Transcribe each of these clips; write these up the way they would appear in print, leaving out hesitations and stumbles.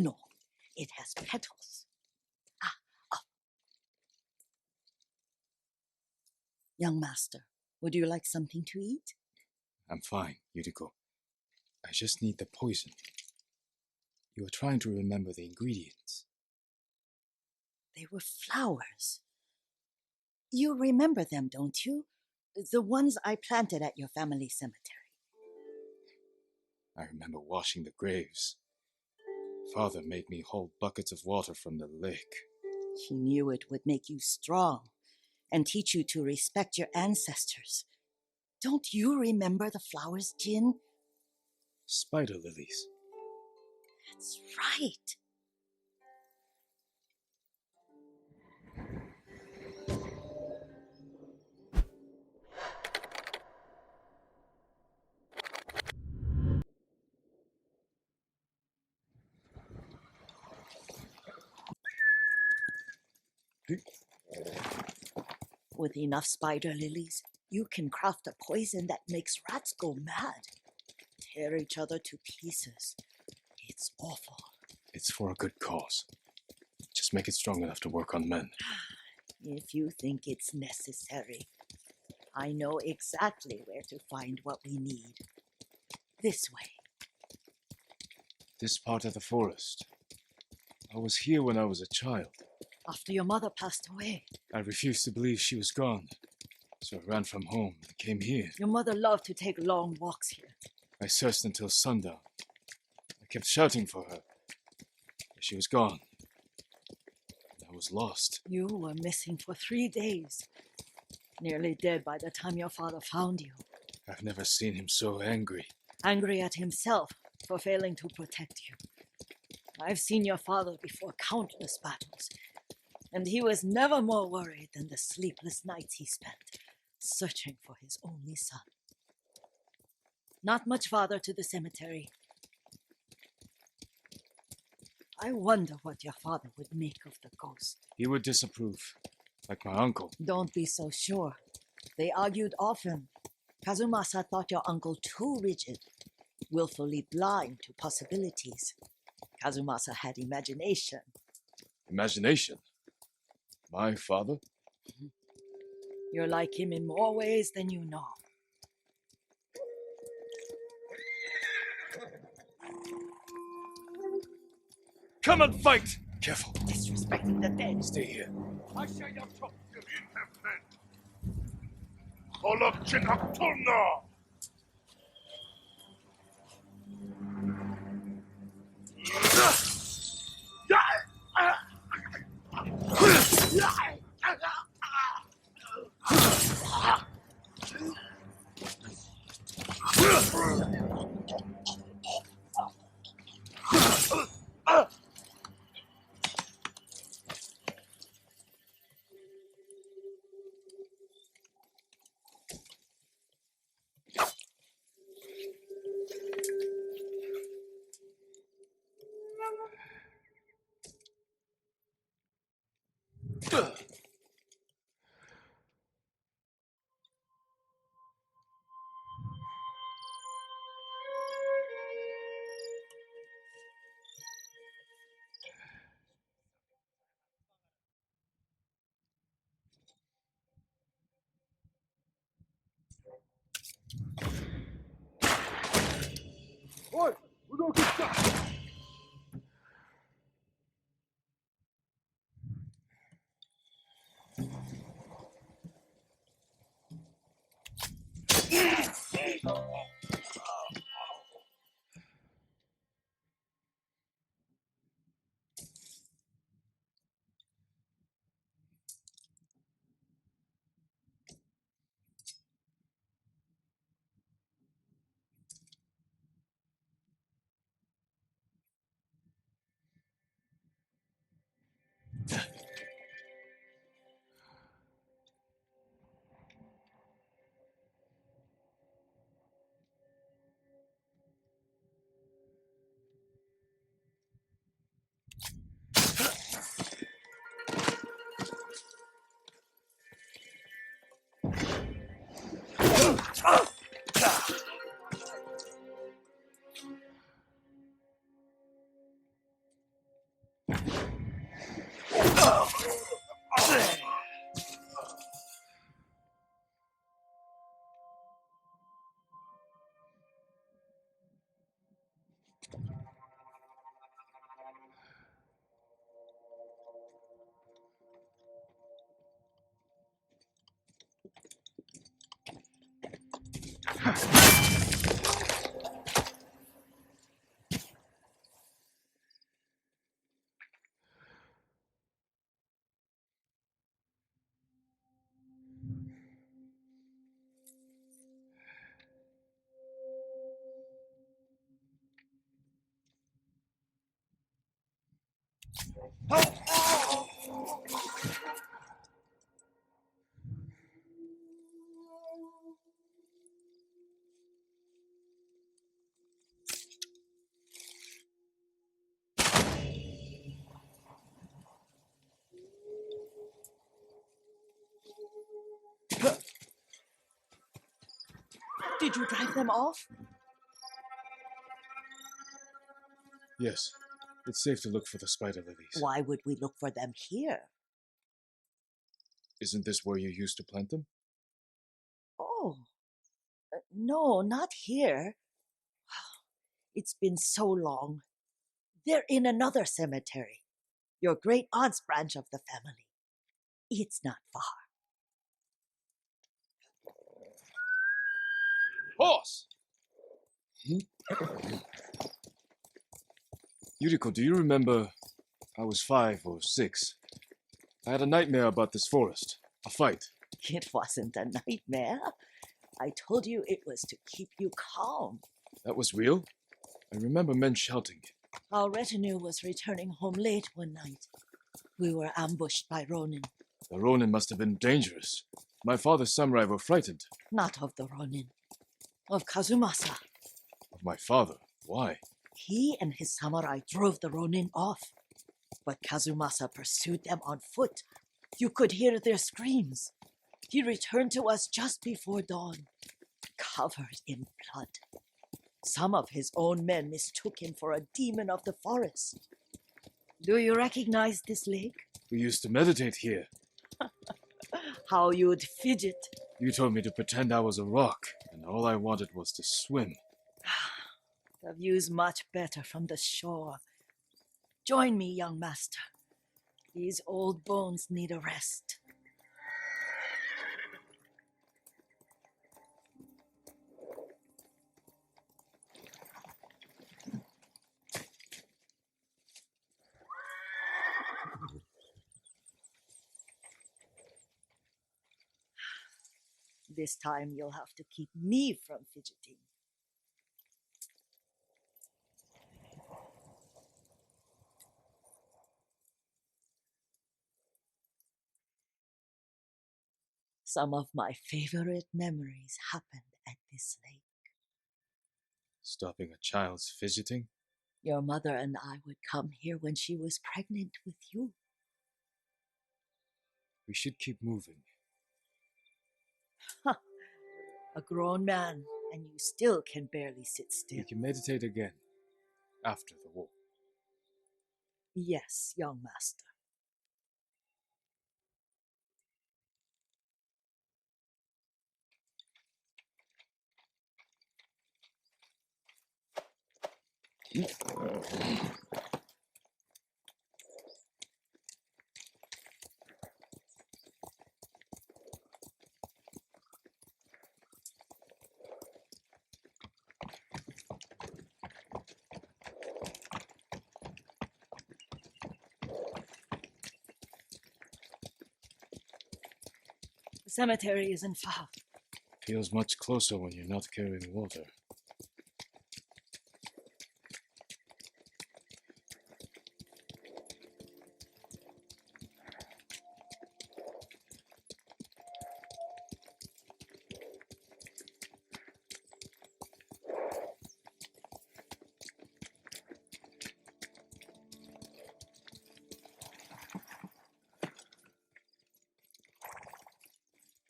No, it has petals. Oh. Young master, would you like something to eat? I'm fine, Yuriko. I just need the poison. You were trying to remember the ingredients. They were flowers. You remember them, don't you? The ones I planted at your family cemetery. I remember washing the graves. Father made me hold buckets of water from the lake. He knew it would make you strong and teach you to respect your ancestors. Don't you remember the flowers, Jin? Spider lilies. That's right. With enough spider lilies, you can craft a poison that makes rats go mad. Tear each other to pieces. It's awful. It's for a good cause. Just make it strong enough to work on men. If you think it's necessary, I know exactly where to find what we need. This way. This part of the forest. I was here when I was a child. After your mother passed away. I refused to believe she was gone. So I ran from home and came here. Your mother loved to take long walks here. I searched until sundown. I kept shouting for her. But she was gone. I was lost. You were missing for 3 days. Nearly dead by the time your father found you. I've never seen him so angry. Angry at himself for failing to protect you. I've seen your father before countless battles, and he was never more worried than the sleepless nights he spent searching for his only son. Not much farther to the cemetery. I wonder what your father would make of the ghost. He would disapprove, like my uncle. Don't be so sure. They argued often. Kazumasa thought your uncle too rigid, willfully blind to possibilities. Kazumasa had imagination. Imagination? My father? You're like him in more ways than you know. Come and fight! Careful. Disrespecting the dead. Stay here. Did you drive them off? Yes, it's safe to look for the spider lilies. Why would we look for them here? Isn't this where you used to plant them? Oh, no, not here. It's been so long. They're in another cemetery. Your great aunt's branch of the family. It's not far. Horse! Yuriko, do you remember? I was 5 or 6. I had a nightmare about this forest. A fight. It wasn't a nightmare. I told you it was to keep you calm. That was real? I remember men shouting. Our retinue was returning home late one night. We were ambushed by Ronin. The Ronin must have been dangerous. My father's samurai were frightened. Not of the Ronin. Of Kazumasa. Of my father? Why? He and his samurai drove the Ronin off. But Kazumasa pursued them on foot. You could hear their screams. He returned to us just before dawn, covered in blood. Some of his own men mistook him for a demon of the forest. Do you recognize this lake? We used to meditate here. How you'd fidget. You told me to pretend I was a rock, and all I wanted was to swim. The view's much better from the shore. Join me, young master. These old bones need a rest. This time you'll have to keep me from fidgeting. Some of my favorite memories happened at this lake. Stopping a child's fidgeting? Your mother and I would come here when she was pregnant with you. We should keep moving. A grown man, and you still can barely sit still. We can meditate again. After the war. Yes, young master. The cemetery isn't far. Feels much closer when you're not carrying water.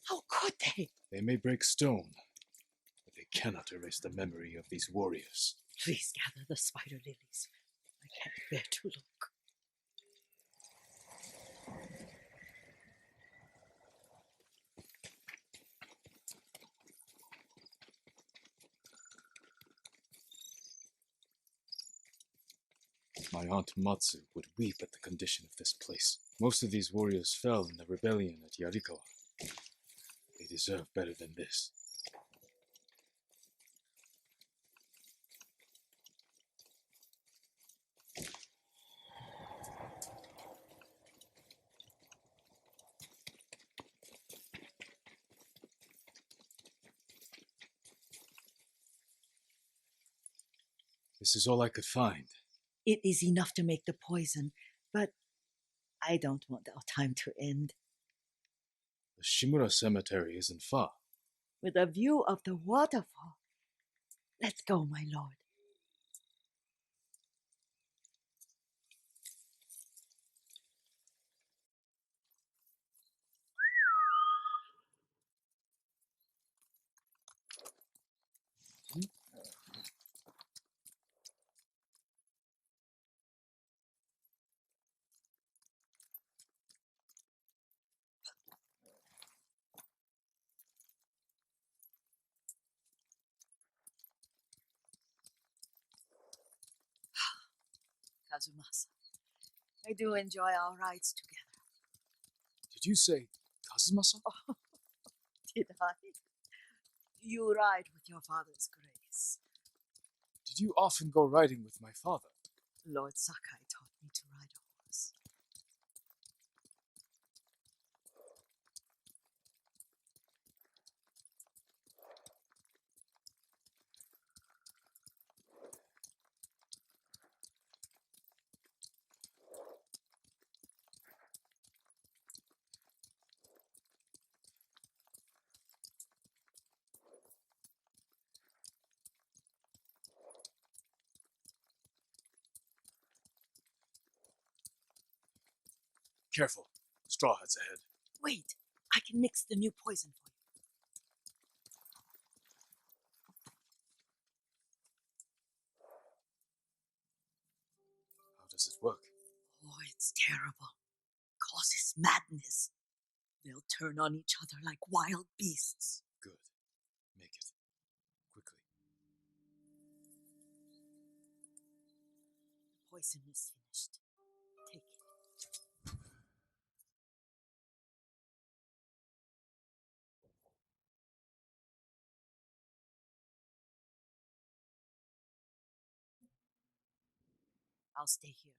How could they? They may break stone, but they cannot erase the memory of these warriors. Please gather the spider lilies. I can't bear to look. My aunt Matsu would weep at the condition of this place. Most of these warriors fell in the rebellion at Yuriko. They deserve better than this. This is all I could find. It is enough to make the poison But I don't want our time to end. The Shimura Cemetery isn't far. With a view of the waterfall. Let's go, my lord. Kazumasa, I do enjoy our rides together. Did you say Kazumasa? Did I? You ride with your father's grace. Did you often go riding with my father? Lord Sakai taught me to ride a horse. Careful. Straw Hat's ahead. Wait, I can mix the new poison for you. How does it work? Oh, it's terrible. Causes madness. They'll turn on each other like wild beasts. Good. Make it. Quickly. The poison is finished. Take it. I'll stay here.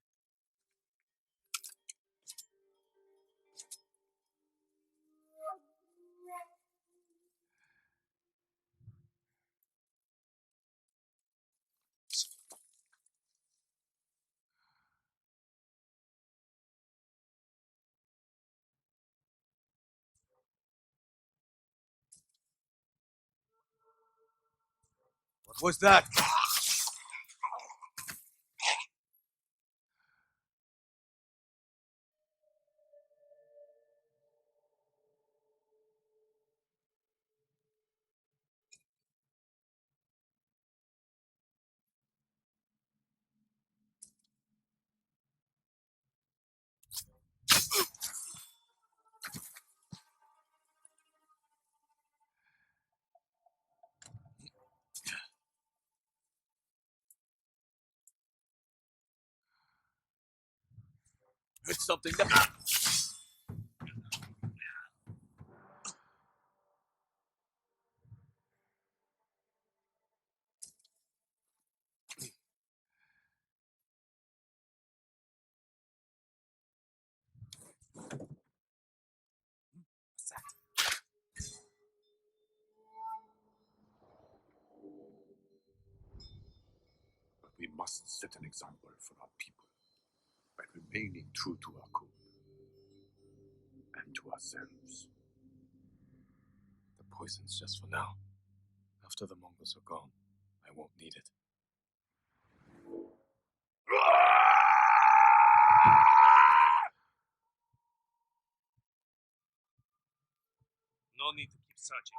What was that? It's something that... What's that? But we must set an example for our people by remaining true to our code and to ourselves. The poison's just for now. After the Mongols are gone, I won't need it. No need to keep searching.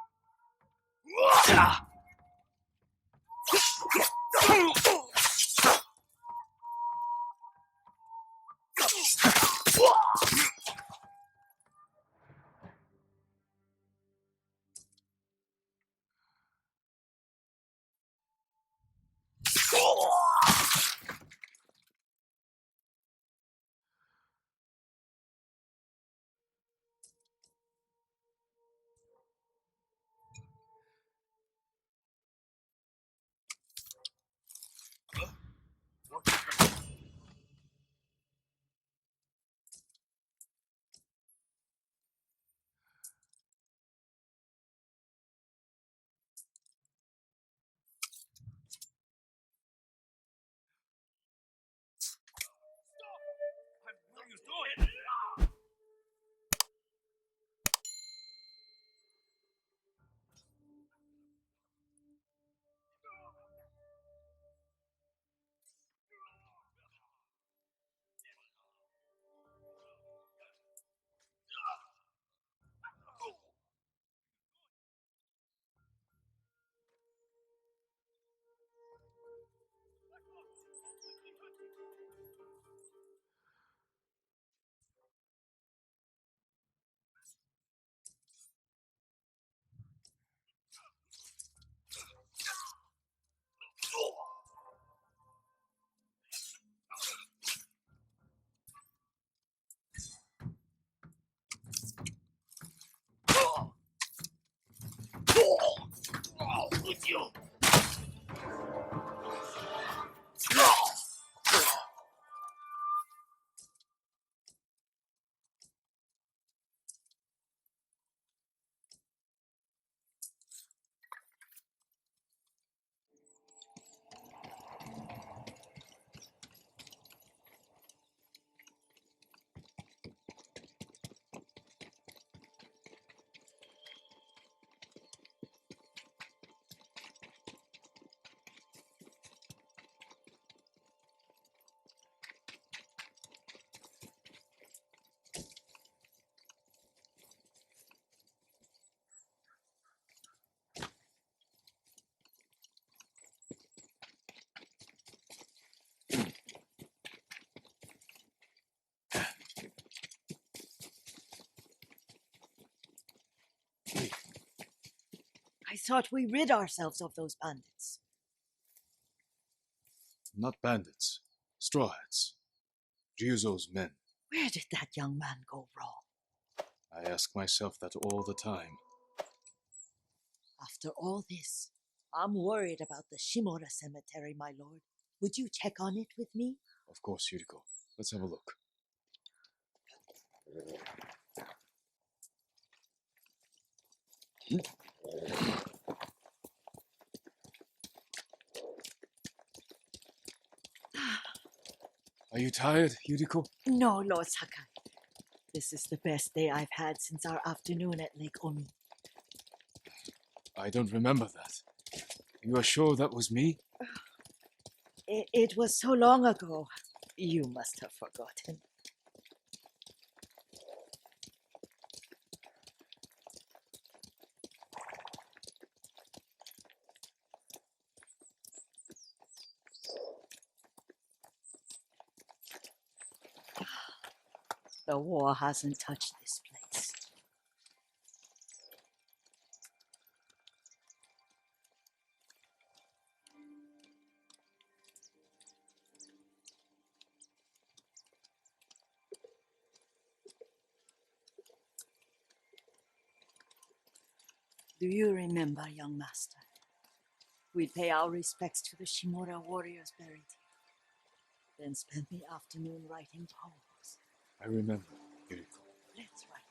thought we rid ourselves of those bandits. Not bandits. Straw hats. Ryuzo's men. Where did that young man go wrong? I ask myself that all the time. After all this, I'm worried about the Shimura cemetery, my lord. Would you check on it with me? Of course, Yuriko. Let's have a look. Are you tired, Yuriko? No, Lord Sakai. This is the best day I've had since our afternoon at Lake Omi. I don't remember that. You are sure that was me? It was so long ago. You must have forgotten. The war hasn't touched this place. Do you remember, young master? We'd pay our respects to the Shimura warriors buried here, then spend the afternoon writing poems. I remember, Yuriko. Let's write.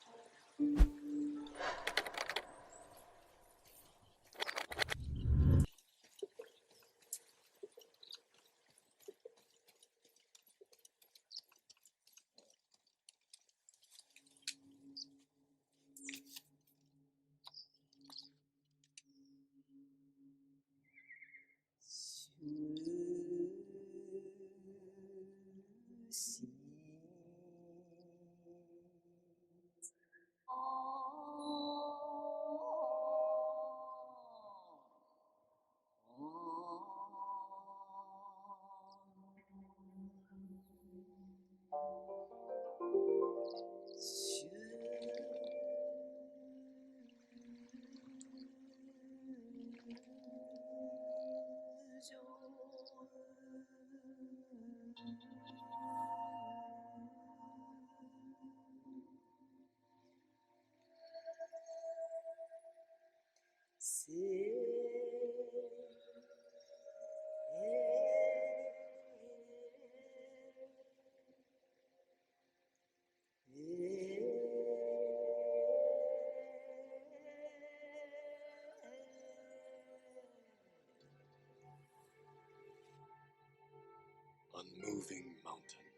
Unmoving mountain.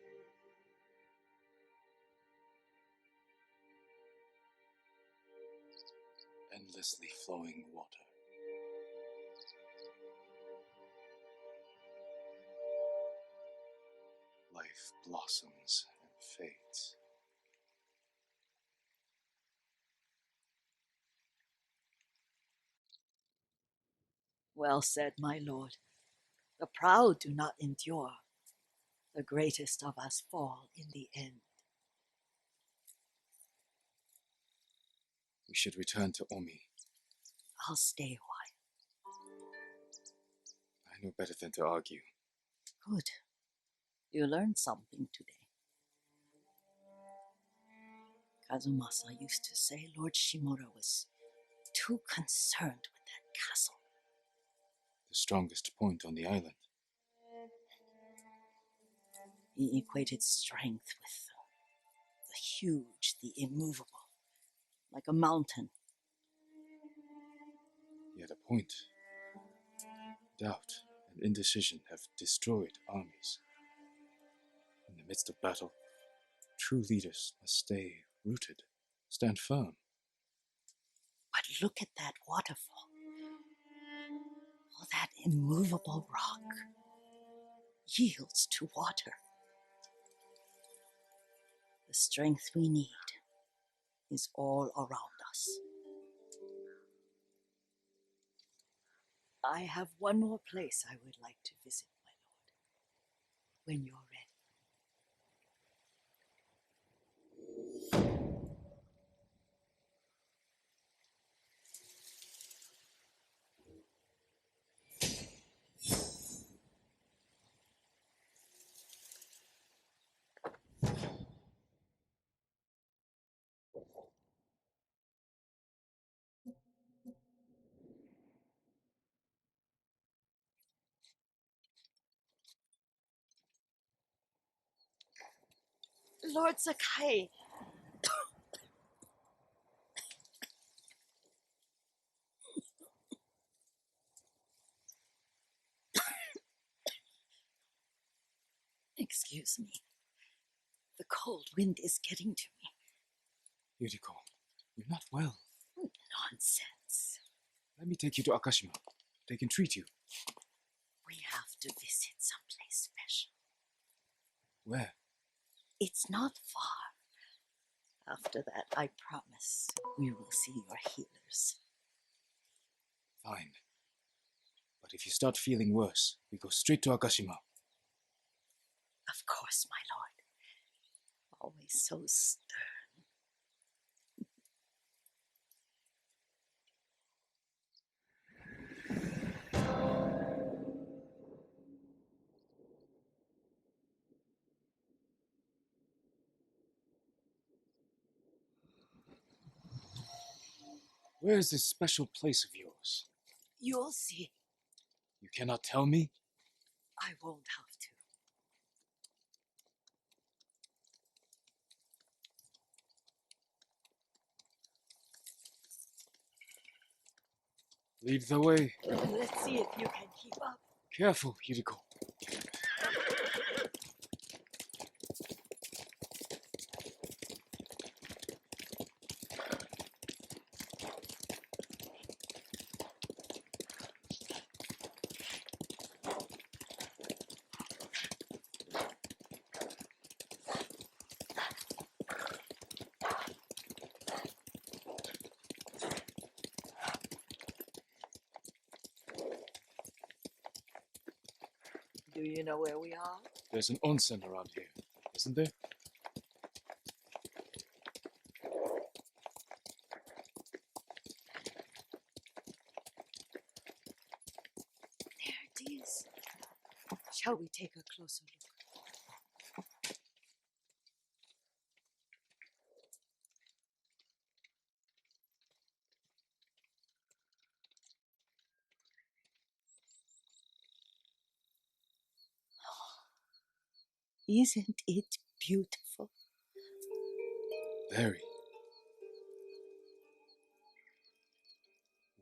Endlessly flowing water. Life blossoms and fades. Well said, my lord. The proud do not endure. The greatest of us fall in the end. We should return to Omi. I'll stay a while. I know better than to argue. Good. You learned something today. Kazumasa used to say Lord Shimura was too concerned with that castle. The strongest point on the island. He equated strength with the huge, the immovable, like a mountain. Yet a point. Doubt and indecision have destroyed armies. In the midst of battle, true leaders must stay rooted, stand firm. But look at that waterfall. All that immovable rock yields to water. The strength we need is all around us. I have one more place I would like to visit, my lord, when you're ready. Lord Sakai. Excuse me. The cold wind is getting to me. Yuriko, you're not well. Nonsense. Let me take you to Akashima. They can treat you. We have to visit someplace special. Where? It's not far. After that, I promise we will see your healers. Fine. But if you start feeling worse, we go straight to Akashima. Of course, my lord. Always so stern. Where is this special place of yours? You'll see. You cannot tell me? I won't have to. Lead the way. Let's see if you can keep up. Careful, Yuriko. Do you know where we are? There's an onsen around here, isn't there? There it is. Shall we take a closer look? Isn't it beautiful? Very.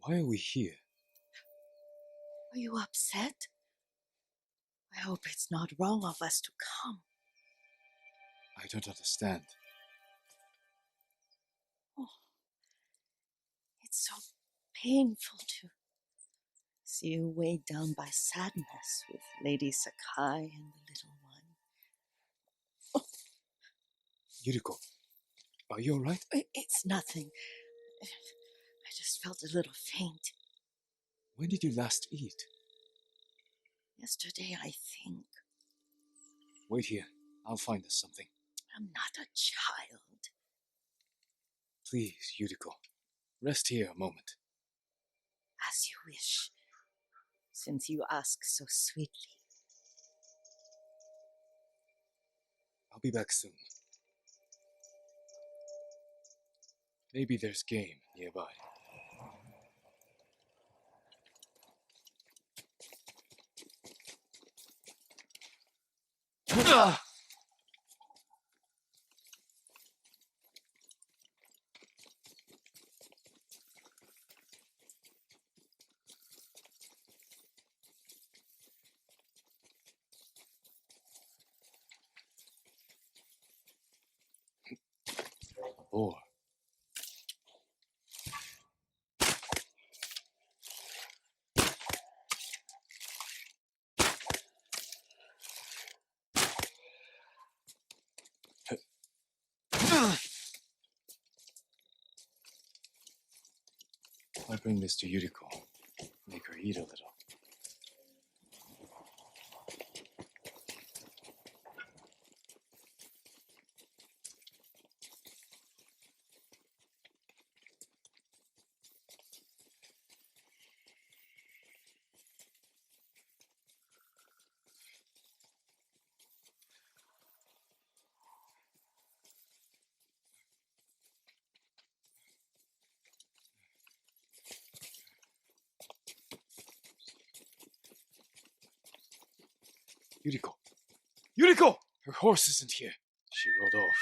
Why are we here? Are you upset? I hope it's not wrong of us to come. I don't understand. Oh, it's so painful to see you weighed down by sadness with Lady Sakai and the little one. Yuriko, are you alright? It's nothing. I just felt a little faint. When did you last eat? Yesterday, I think. Wait here. I'll find us something. I'm not a child. Please, Yuriko. Rest here a moment. As you wish, since you ask so sweetly. I'll be back soon. Maybe there's game nearby. Or I bring this to Yuriko. Make her eat a little. Yuriko! Yuriko! Her horse isn't here. She rode off.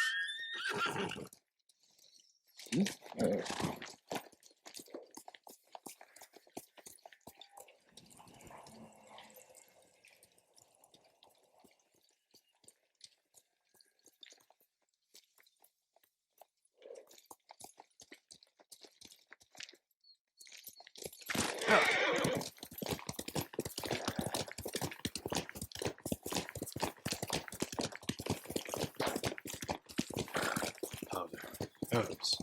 Powder, herbs.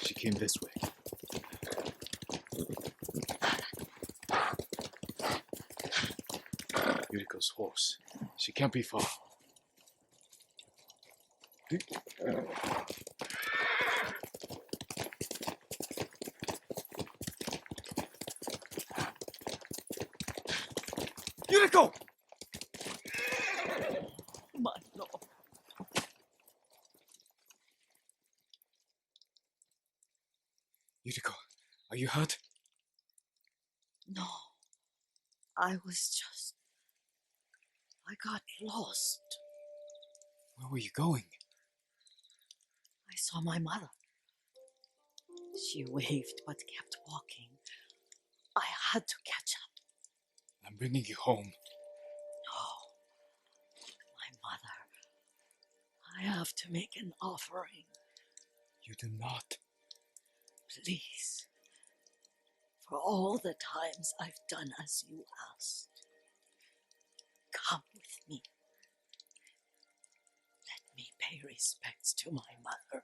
She came this way. Yuriko's horse. She can't be far. Yuriko! My lord. Yuriko, are you hurt? No. I got lost. Where were you going? I saw my mother. She waved but kept walking. I had to catch up. I'm bringing you home. No. My mother. I have to make an offering. You do not. Please. For all the times I've done as you asked. Come with me. Let me pay respects to my mother.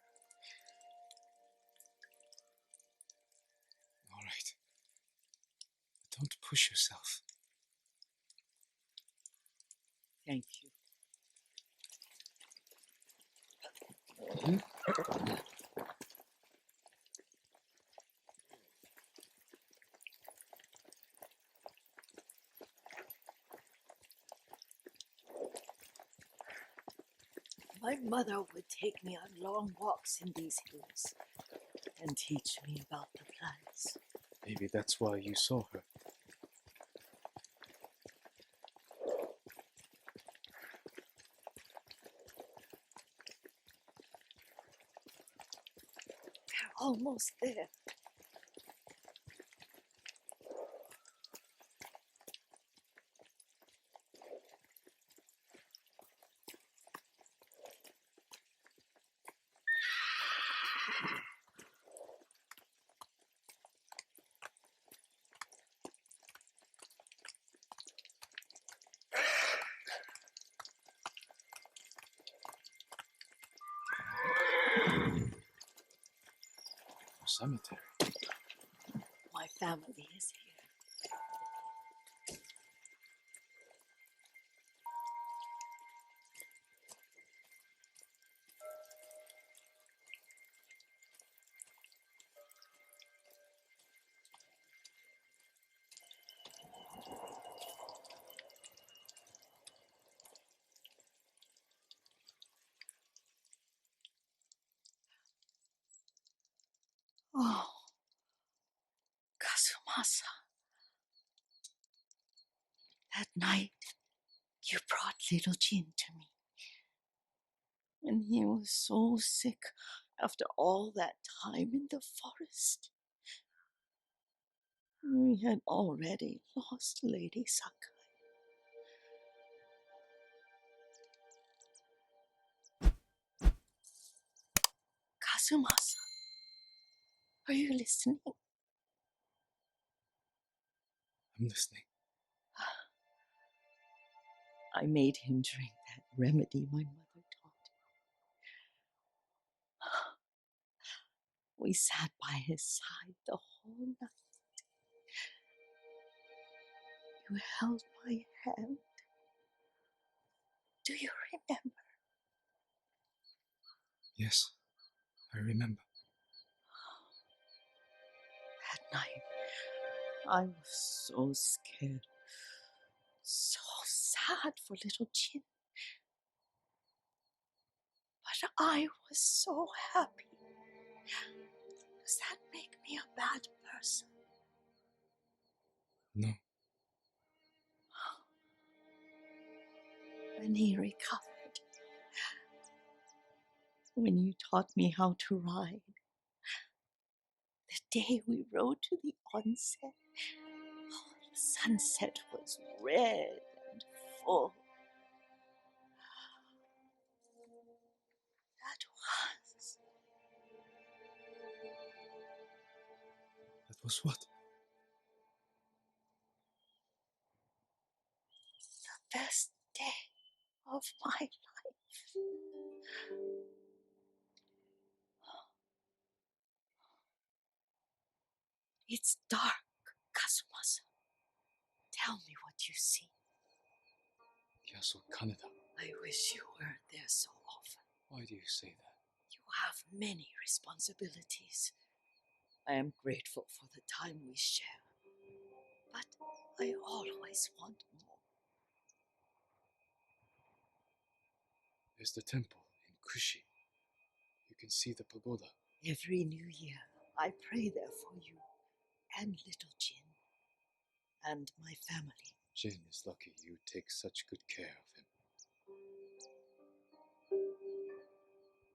All right. Don't push yourself. Thank you. My mother would take me on long walks in these hills and teach me about the plants. Maybe that's why you saw her. We're almost there. Cemetery. My family is here. Oh, Kazumasa. That night, you brought little Jin to me. And he was so sick after all that time in the forest. We had already lost Lady Sakai. Kazumasa, are you listening? I'm listening. I made him drink that remedy my mother taught him. We sat by his side the whole night. You held my hand. Do you remember? Yes, I remember. That night, I was so scared, so sad for little Jin. But I was so happy. Does that make me a bad person? No. When he recovered, when you taught me how to ride. The day we rode to the onset, the sunset was red and full. That was what? The best day of my life. It's dark, Kazumasa. Tell me what you see. Castle Kaneda. I wish you weren't there so often. Why do you say that? You have many responsibilities. I am grateful for the time we share, but I always want more. There's the temple in Kushi. You can see the pagoda. Every new year, I pray there for you and little Jin and my family. Jin is lucky you take such good care of him.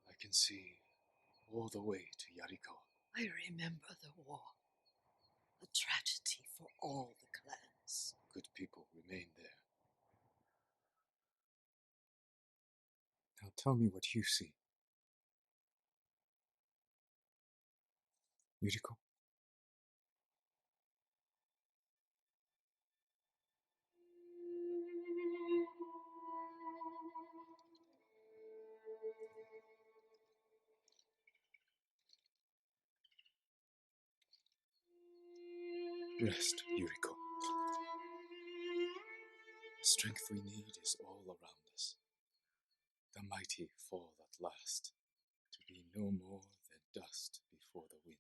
I can see all the way to Yuriko. I remember the war, a tragedy for all the clans. Good people remain there. Now tell me what you see. Yuriko? Rest, Yuriko. The strength we need is all around us. The mighty fall at last, to be no more than dust before the wind.